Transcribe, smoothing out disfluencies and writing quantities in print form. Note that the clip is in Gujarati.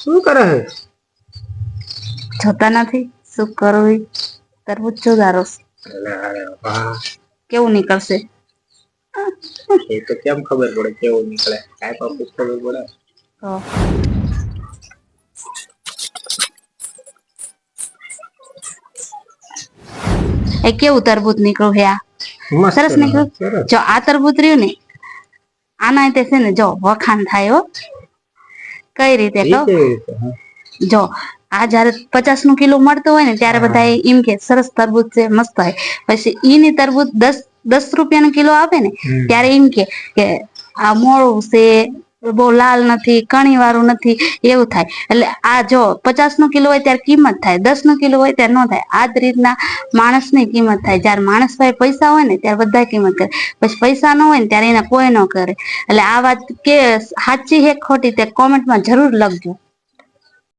શું કરે છે? જોતા નથી શું કરવું? તરબૂચ સુધારો કેવું નીકળશે? એ તો કેમ ખબર પડે કેવું નીકળે? કાંઈ પણ ખબર પડે. એ કેવું તરબૂચ નીકળું હે? આ મસ્ત સરસ નીકળ્યું. સરસ. જો આ તરબૂચ રહ્યું ને, આના તે છે ને, જો વખાણ થાય હો. કઈ રીતે એ કહું? કેવી રીતે? હા. જો આ જયારે 50 નું કિલો મળતો હોય ને, ત્યારે હા બધા એમ કે સરસ તરબૂચ છે, મસ્ત હોય. પછી ઈની તરબૂચ 10 રૂપિયાનો કિલો આપે ને, ત્યારે એમ કે આ મોળું છે, બહુ લાલ નથી, કણી વાળું નથી, એવું થાય. એટલે આ જો 50 નો કિલો હોય ત્યારે કિંમત થાય, 10 નો કિલો હોય ત્યારે ન થાય. આજ રીતના માણસ ની કિંમત થાય. જયારે માણસ પાસે પૈસા હોય ને, ત્યારે બધા કિંમત કરે. પછી પૈસા ન હોય ને, ત્યારે એને કોઈ ન કરે. એટલે આ વાત કે સાચી હે ખોટી તે કોમેન્ટમાં જરૂર લખજો.